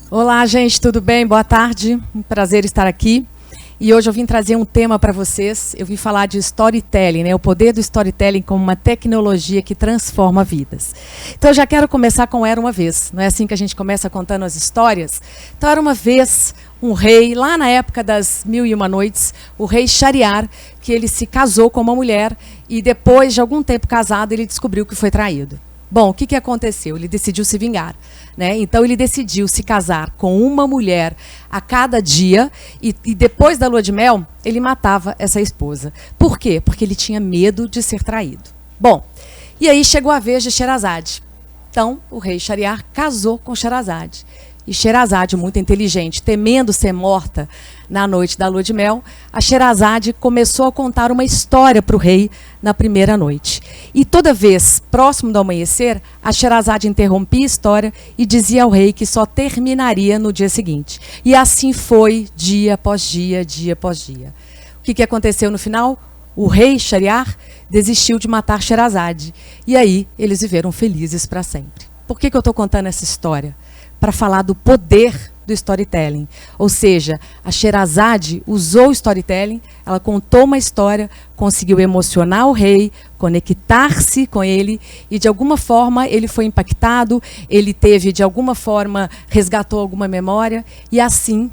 Olá, gente, tudo bem? Boa tarde, um prazer estar aqui. E hoje eu vim trazer um tema para vocês. Eu vim falar de storytelling, né? O poder do storytelling como uma tecnologia que transforma vidas. Então eu já quero começar com Era Uma Vez. Não é assim que a gente começa contando as histórias? Então era uma vez um rei, lá na época das Mil e Uma Noites, o rei Shahryar, que ele se casou com uma mulher e depois de algum tempo casado ele descobriu que foi traído. Bom, o que aconteceu? Ele decidiu se vingar, né? Então ele decidiu se casar com uma mulher a cada dia e depois da lua de mel ele matava essa esposa. Por quê? Porque ele tinha medo de ser traído. Bom, e aí chegou a vez de Sherazade. Então o rei Shahryar casou com Sherazade. E Sherazade, muito inteligente, temendo ser morta na noite da lua de mel, a Sherazade começou a contar uma história para o rei na primeira noite. E toda vez, próximo do amanhecer, a Sherazade interrompia a história e dizia ao rei que só terminaria no dia seguinte. E assim foi, dia após dia, dia após dia. O que aconteceu no final? O rei Shahryar desistiu de matar Sherazade. E aí eles viveram felizes para sempre. Por que eu estou contando essa história? Para falar do poder do storytelling. Ou seja, a Sherazade usou o storytelling, ela contou uma história, conseguiu emocionar o rei, conectar-se com ele e de alguma forma ele foi impactado, ele teve de alguma forma, resgatou alguma memória e assim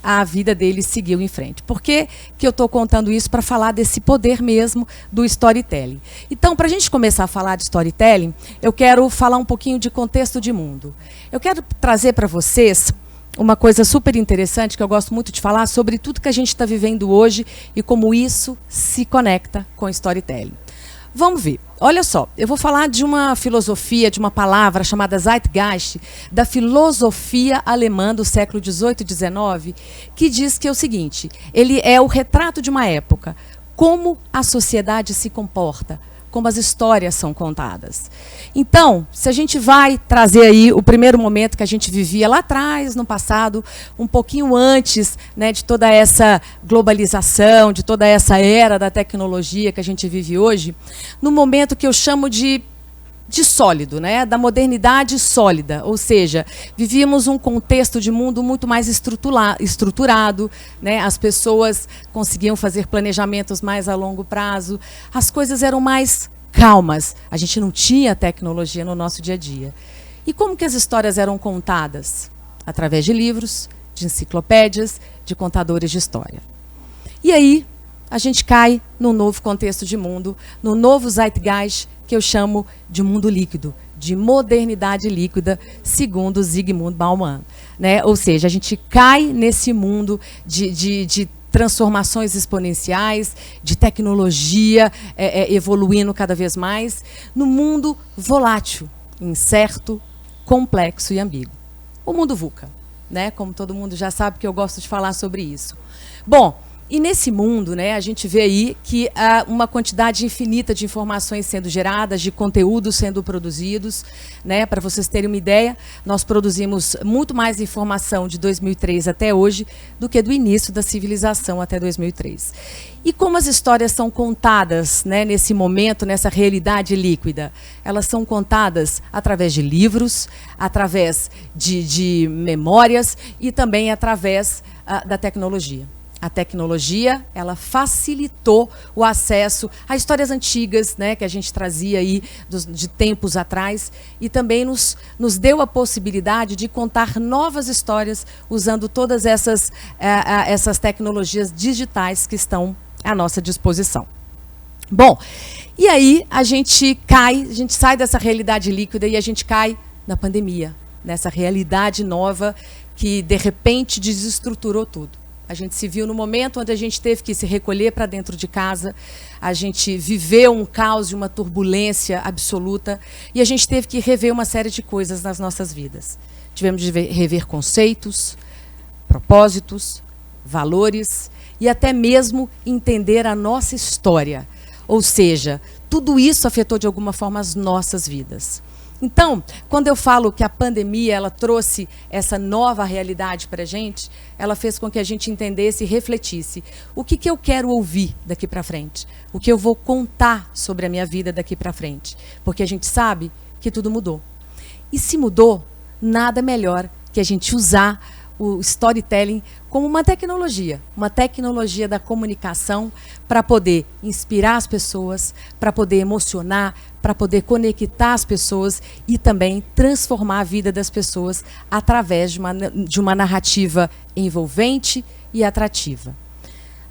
a vida dele seguiu em frente. Por que eu estou contando isso? Para falar desse poder mesmo do storytelling. Então, para a gente começar a falar de storytelling, eu quero falar um pouquinho de contexto de mundo. Eu quero trazer para vocês uma coisa super interessante que eu gosto muito de falar sobre tudo que a gente está vivendo hoje e como isso se conecta com storytelling. Vamos ver. Olha só, eu vou falar de uma filosofia, de uma palavra chamada Zeitgeist, da filosofia alemã do século XVIII e XIX, que diz que é o seguinte, ele é o retrato de uma época, como a sociedade se comporta, como as histórias são contadas. Então, se a gente vai trazer aí o primeiro momento que a gente vivia lá atrás, no passado, um pouquinho antes, né, de toda essa globalização, de toda essa era da tecnologia que a gente vive hoje, no momento que eu chamo de sólido, né, da modernidade sólida, ou seja, vivíamos um contexto de mundo muito mais estruturado, né, as pessoas conseguiam fazer planejamentos mais a longo prazo, as coisas eram mais calmas, a gente não tinha tecnologia no nosso dia a dia. E como que as histórias eram contadas? Através de livros, de enciclopédias, de contadores de história. E aí, a gente cai num novo contexto de mundo, no novo Zeitgeist, que eu chamo de mundo líquido, de modernidade líquida, segundo Zygmunt Bauman, né? Ou seja, a gente cai nesse mundo de transformações exponenciais, de tecnologia evoluindo cada vez mais, no mundo volátil, incerto, complexo e ambíguo. O mundo VUCA, né? Como todo mundo já sabe que eu gosto de falar sobre isso. Bom, e nesse mundo, né, a gente vê aí que há uma quantidade infinita de informações sendo geradas, de conteúdos sendo produzidos, né? Para vocês terem uma ideia, nós produzimos muito mais informação de 2003 até hoje do que do início da civilização até 2003. E como as histórias são contadas, né, nesse momento, nessa realidade líquida? Elas são contadas através de livros, através de memórias e também através da tecnologia. A tecnologia, ela facilitou o acesso a histórias antigas, né, que a gente trazia aí de tempos atrás, e também nos deu a possibilidade de contar novas histórias usando todas essas tecnologias digitais que estão à nossa disposição. Bom, e aí a gente sai dessa realidade líquida e a gente cai na pandemia, nessa realidade nova que, de repente, desestruturou tudo. A gente se viu no momento onde a gente teve que se recolher para dentro de casa, a gente viveu um caos e uma turbulência absoluta e a gente teve que rever uma série de coisas nas nossas vidas. Tivemos de rever conceitos, propósitos, valores e até mesmo entender a nossa história. Ou seja, tudo isso afetou de alguma forma as nossas vidas. Então, quando eu falo que a pandemia ela trouxe essa nova realidade para a gente, ela fez com que a gente entendesse e refletisse. O que eu quero ouvir daqui para frente? O que eu vou contar sobre a minha vida daqui para frente? Porque a gente sabe que tudo mudou. E se mudou, nada melhor que a gente usar o storytelling como uma tecnologia da comunicação para poder inspirar as pessoas, para poder emocionar, para poder conectar as pessoas e também transformar a vida das pessoas através de uma narrativa envolvente e atrativa.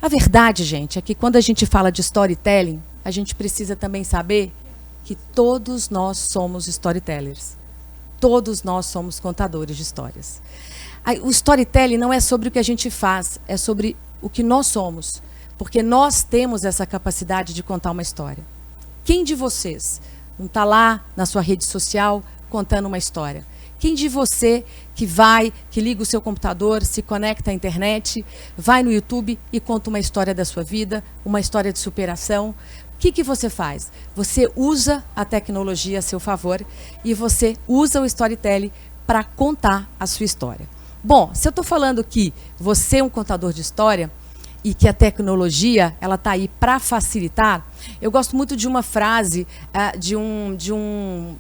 A verdade, gente, é que quando a gente fala de storytelling, a gente precisa também saber que todos nós somos storytellers. Todos nós somos contadores de histórias. O storytelling não é sobre o que a gente faz, é sobre o que nós somos. Porque nós temos essa capacidade de contar uma história. Quem de vocês não está lá na sua rede social contando uma história? Quem de você que liga o seu computador, se conecta à internet, vai no YouTube e conta uma história da sua vida, uma história de superação? O que você faz? Você usa a tecnologia a seu favor e você usa o storytelling para contar a sua história. Bom, se eu estou falando que você é um contador de história e que a tecnologia ela está aí para facilitar, eu gosto muito de uma frase de um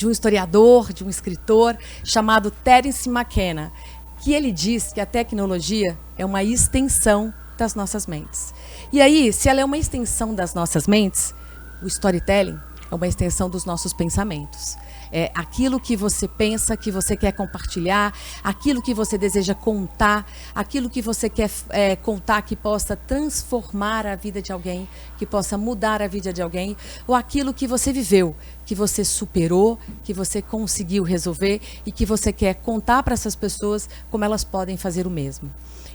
historiador, de um escritor chamado Terence McKenna, que ele diz que a tecnologia é uma extensão das nossas mentes. E aí, se ela é uma extensão das nossas mentes, o storytelling é uma extensão dos nossos pensamentos. É aquilo que você pensa, que você quer compartilhar, aquilo que você deseja contar, aquilo que você quer contar que possa transformar a vida de alguém, que possa mudar a vida de alguém, ou aquilo que você viveu, que você superou, que você conseguiu resolver e que você quer contar para essas pessoas como elas podem fazer o mesmo.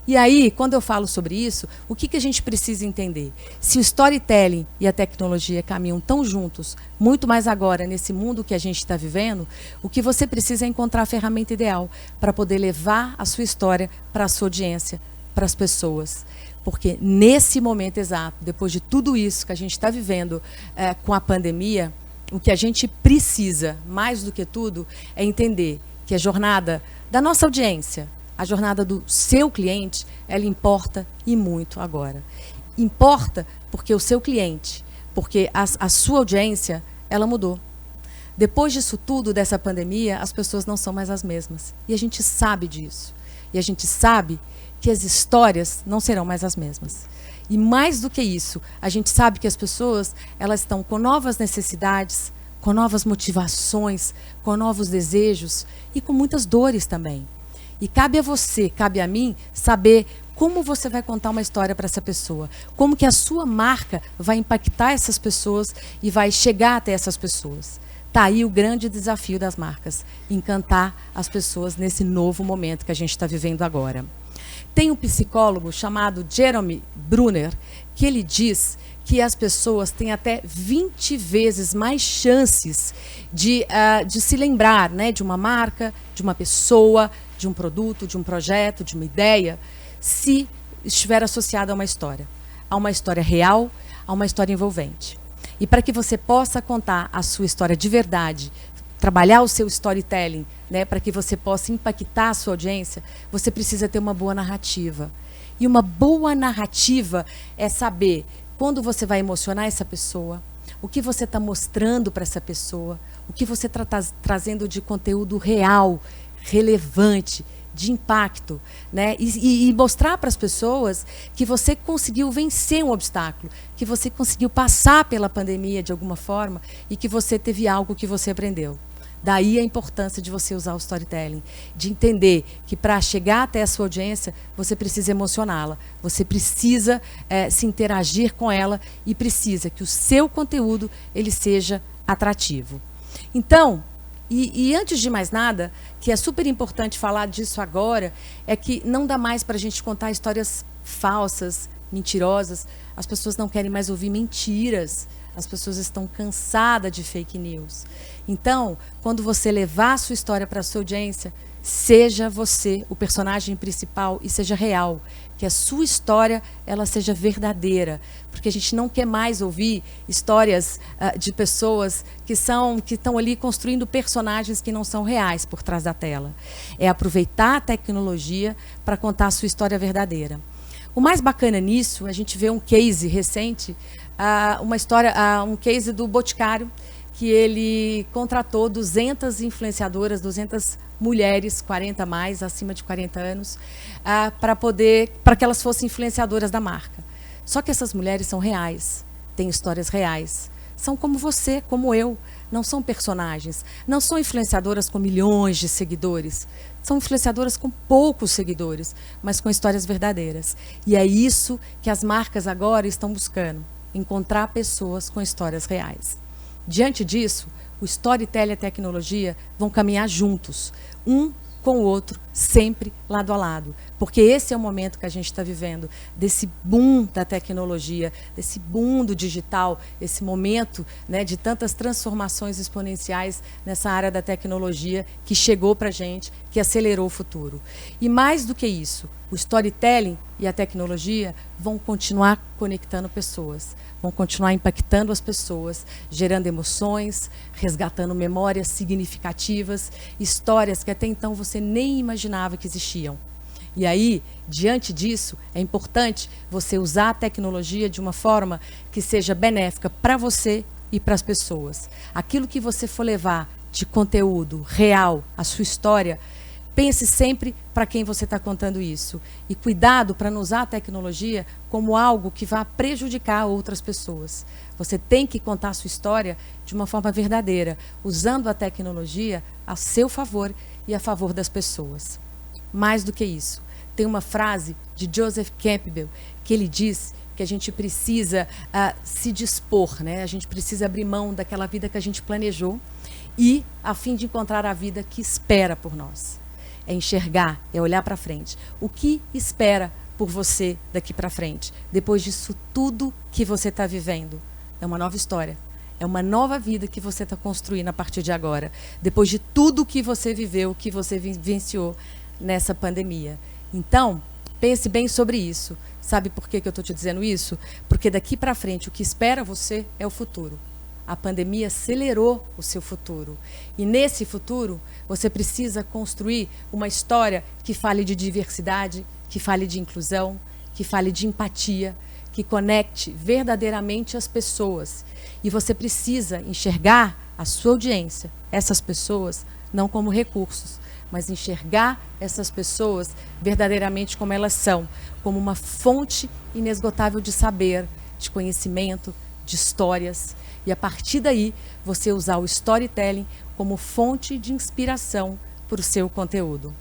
E aí, quando eu falo sobre isso, o que a gente precisa entender? Se o storytelling e a tecnologia caminham tão juntos, muito mais agora, nesse mundo que a gente está vivendo, o que você precisa é encontrar a ferramenta ideal para poder levar a sua história para a sua audiência, para as pessoas. Porque nesse momento exato, depois de tudo isso que a gente está vivendo com a pandemia, o que a gente precisa, mais do que tudo, é entender que a jornada da nossa audiência, a jornada do seu cliente, ela importa e muito agora. Importa porque o seu cliente, porque a sua audiência, ela mudou. Depois disso tudo, dessa pandemia, as pessoas não são mais as mesmas. E a gente sabe disso. E a gente sabe que as histórias não serão mais as mesmas. E mais do que isso, a gente sabe que as pessoas, elas estão com novas necessidades, com novas motivações, com novos desejos e com muitas dores também. E cabe a você, cabe a mim, saber como você vai contar uma história para essa pessoa. Como que a sua marca vai impactar essas pessoas e vai chegar até essas pessoas. Está aí o grande desafio das marcas, encantar as pessoas nesse novo momento que a gente está vivendo agora. Tem um psicólogo chamado Jeremy Brunner, que ele diz que as pessoas têm até 20 vezes mais chances de se lembrar, né, de uma marca, de uma pessoa, de um produto, de um projeto, de uma ideia, se estiver associada a uma história real, a uma história envolvente. E para que você possa contar a sua história de verdade, trabalhar o seu storytelling, né, para que você possa impactar a sua audiência, você precisa ter uma boa narrativa. E uma boa narrativa é saber quando você vai emocionar essa pessoa, o que você está mostrando para essa pessoa, o que você está trazendo de conteúdo real, relevante, de impacto, né? E mostrar para as pessoas que você conseguiu vencer um obstáculo, que você conseguiu passar pela pandemia de alguma forma e que você teve algo que você aprendeu. Daí a importância de você usar o storytelling, de entender que para chegar até a sua audiência, você precisa emocioná-la, você precisa se interagir com ela e precisa que o seu conteúdo ele seja atrativo. Então, e antes de mais nada, que é super importante falar disso agora, é que não dá mais para a gente contar histórias falsas, mentirosas. As pessoas não querem mais ouvir mentiras. As pessoas estão cansadas de fake news. Então, quando você levar a sua história para a sua audiência, seja você o personagem principal e seja real. Que a sua história ela seja verdadeira. Porque a gente não quer mais ouvir histórias de pessoas que estão ali construindo personagens que não são reais por trás da tela. É aproveitar a tecnologia para contar a sua história verdadeira. O mais bacana nisso, a gente vê um case recente, um case do Boticário, que ele contratou 200 influenciadoras, 200 mulheres 40 mais, acima de 40 anos, para que elas fossem influenciadoras da marca. Só que essas mulheres são reais, têm histórias reais. São como você, como eu. Não são personagens. Não são influenciadoras com milhões de seguidores. São influenciadoras com poucos seguidores, mas com histórias verdadeiras. E é isso que as marcas agora estão buscando. Encontrar pessoas com histórias reais. Diante disso, o storytelling e a tecnologia vão caminhar juntos. Um com o outro, sempre lado a lado. Porque esse é o momento que a gente está vivendo, desse boom da tecnologia, desse boom do digital, esse momento, né, de tantas transformações exponenciais nessa área da tecnologia que chegou para a gente, que acelerou o futuro. E mais do que isso, o storytelling e a tecnologia vão continuar conectando pessoas, vão continuar impactando as pessoas, gerando emoções, resgatando memórias significativas, histórias que até então você nem imaginava que existiam. E aí, diante disso, é importante você usar a tecnologia de uma forma que seja benéfica para você e para as pessoas. Aquilo que você for levar de conteúdo real, a sua história, pense sempre para quem você está contando isso. E cuidado para não usar a tecnologia como algo que vá prejudicar outras pessoas. Você tem que contar a sua história de uma forma verdadeira, usando a tecnologia a seu favor e a favor das pessoas. Mais do que isso, tem uma frase de Joseph Campbell que ele diz que a gente precisa se dispor, né? A gente precisa abrir mão daquela vida que a gente planejou e a fim de encontrar a vida que espera por nós. É enxergar, é olhar para frente. O que espera por você daqui para frente, depois disso tudo que você está vivendo? É uma nova história. É uma nova vida que você está construindo a partir de agora. Depois de tudo que você viveu, que você vivenciou nessa pandemia. Então, pense bem sobre isso. Sabe por que eu estou te dizendo isso? Porque daqui para frente o que espera você é o futuro. A pandemia acelerou o seu futuro. E nesse futuro, você precisa construir uma história que fale de diversidade, que fale de inclusão, que fale de empatia, que conecte verdadeiramente as pessoas. E você precisa enxergar a sua audiência, essas pessoas, não como recursos, mas enxergar essas pessoas verdadeiramente como elas são, como uma fonte inesgotável de saber, de conhecimento, de histórias. E a partir daí, você usar o storytelling como fonte de inspiração para o seu conteúdo.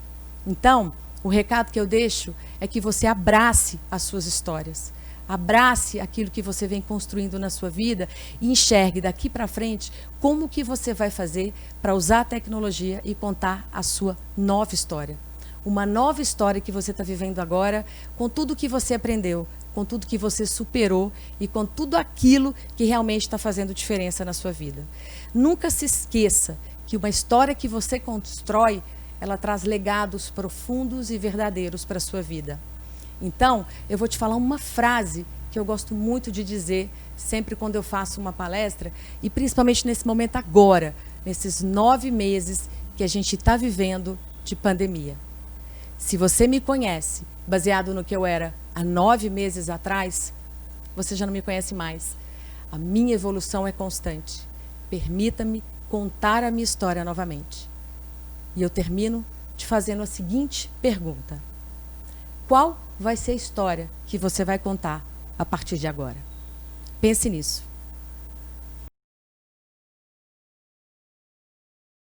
Então, o recado que eu deixo é que você abrace as suas histórias. Abrace aquilo que você vem construindo na sua vida e enxergue daqui para frente como que você vai fazer para usar a tecnologia e contar a sua nova história. Uma nova história que você está vivendo agora, com tudo que você aprendeu, com tudo que você superou e com tudo aquilo que realmente está fazendo diferença na sua vida. Nunca se esqueça que uma história que você constrói, ela traz legados profundos e verdadeiros para a sua vida. Então, eu vou te falar uma frase que eu gosto muito de dizer sempre quando eu faço uma palestra, e principalmente nesse momento agora, nesses 9 meses que a gente está vivendo de pandemia. Se você me conhece, baseado no que eu era há 9 meses atrás, você já não me conhece mais. A minha evolução é constante. Permita-me contar a minha história novamente. E eu termino te fazendo a seguinte pergunta. Qual vai ser a história que você vai contar a partir de agora? Pense nisso.